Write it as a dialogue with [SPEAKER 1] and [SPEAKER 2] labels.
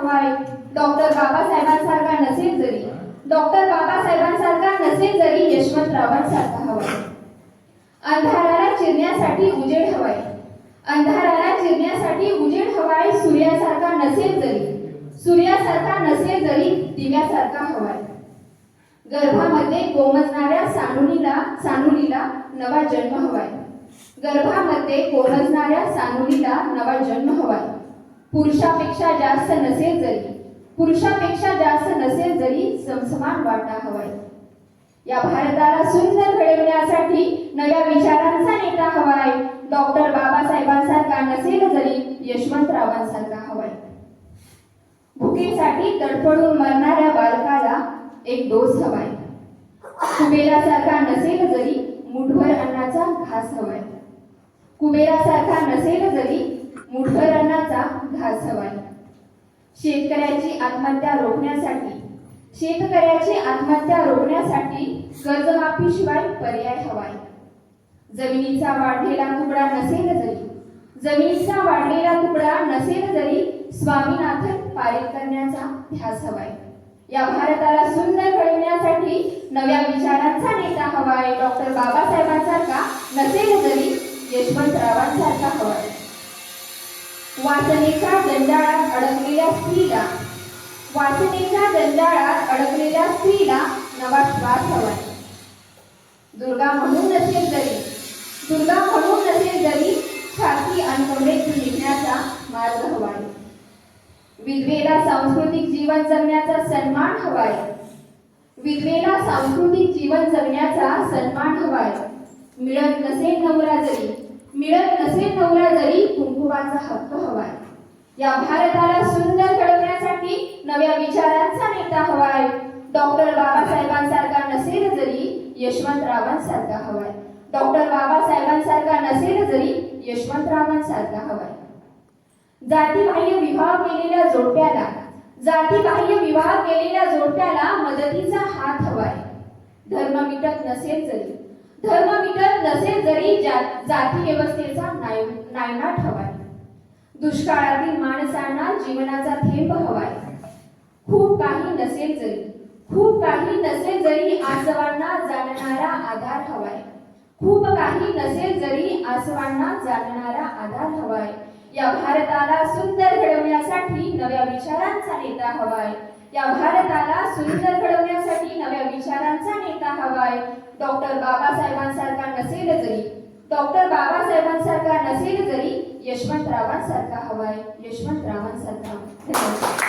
[SPEAKER 1] हवाय डॉक्टर बाबासाहेबांसारखा नसेल जरी, डॉक्टर बाबासाहेबांसारखा नसेल जरी यशवंतरावांसारखा हवाय. अंधाराला चिरण्यासाठी उजेड हवाय, अंधाराला चिरण्यासाठी उजेड हवाय. सूर्यासारखा नसेल जरी, सूर्यासारखा नसेल जरी दिव्यासारखा हवाय. गर्भामध्ये गोमजणाऱ्या सानुलीला नवा जन्म हवाय, गर्भामध्ये गोमजणाऱ्या सानुलीला नवा जन्म हवाय. पुरुषापेक्षा जास्त नसेल जरी, पुरुषापेक्षा जास्त नसेल जरी समसमान वाटा हवाय. या भारताला सुंदर घडविण्यासाठी नव्या विचारांचा नेता हवाय डॉक्टर बाबासाहेबांसारखा नसेल जरी यशवंतरावांसारखा हवाय. भुकेसाठी तडफडून मरणाऱ्या बालकाला एक डोस हवाय, कुबेरासारखा नसेल जरी मुठभर अन्नाचा घास हवाय, कुबेरासारखा नसेल जरी मुठभर अन्नाचा घास हवाय. शेतकऱ्याची आत्महत्या रोखण्यासाठी, शेतकऱ्याची आत्महत्या रोखण्यासाठी कर्जमाफीशिवाय पर्याय हवाय. जमिनीचा वाढलेला तुकडा नसेल जरी, जमिनीचा वाढलेला तुकडा नसेल जरी स्वामीनाथन पारित करण्याचा ध्यास हवाय. या भारताला सुंदर घडविण्यासाठी नव्या विचारांचा नेता हवाय डॉक्टर बाबासाहेबांसारखा नसेल जरी यशवंतरावांसारखा हवाय. वासनेच्या जंजाळात अडकलेल्या स्त्रीला, वासनेच्या जंजाळात अडकलेल्या स्त्रीला नवा श्वास हवाय. दुर्गा म्हणून नसेल जरी, दुर्गा म्हणून नसेल जरी छाती अनकवडेतून निघण्याचा मार्ग हवाय. विधवेला सांस्कृतिक जीवन जगण्याचा सन्मान हवाय, विधवेला सांस्कृतिक जीवन जगण्याचा सन्मान हवाय. मिळत नसेल नवरा जरी, मिळत नसेल नवरा जरी कुंकुमाचा हक्क हवाय. या भारताला सुंदर घडवण्यासाठी नव्या विचारांचा नेता हवाय डॉक्टर बाबासाहेबांसारखा नसेल जरी यशवंतरावांसारखा हवाय. डॉक्टर बाबासाहेबांसारखा नसेल जरी यशवंतरावांसारखा हवाय. जातीबाह्य विवाह केलेल्या जोडप्याला, जातीबाह्य विवाह केलेल्या जोडप्याला मदतीचा हात हवाय. धर्म मिटत नसेल जरी, धर्म मिटत नसेल जरी जाती व्यवस्थेचा नायनाट हवाय. दुष्काळातील माणसांना जीवनाचा थेंब हवाय. खूप काही नसेल जरी, खूप काही नसेल जरी आसवांना जाणणारा आधार हवाय. खूप काही नसेल जरी आसवांना जाणणारा आधार हवाय. या भारताला सुंदर घडवण्यासाठी नव्या विचारांचा नेता हवाय. या भारताला सुंदर घडवण्यासाठी नव्या विचारांचा नेता हवाय डॉक्टर बाबासाहेबांसारखा नसेल जरी, डॉक्टर बाबासाहेबांसारखा नसेल जरी यशवंतरावांसारखा हवाय, यशवंतरावांसारखा.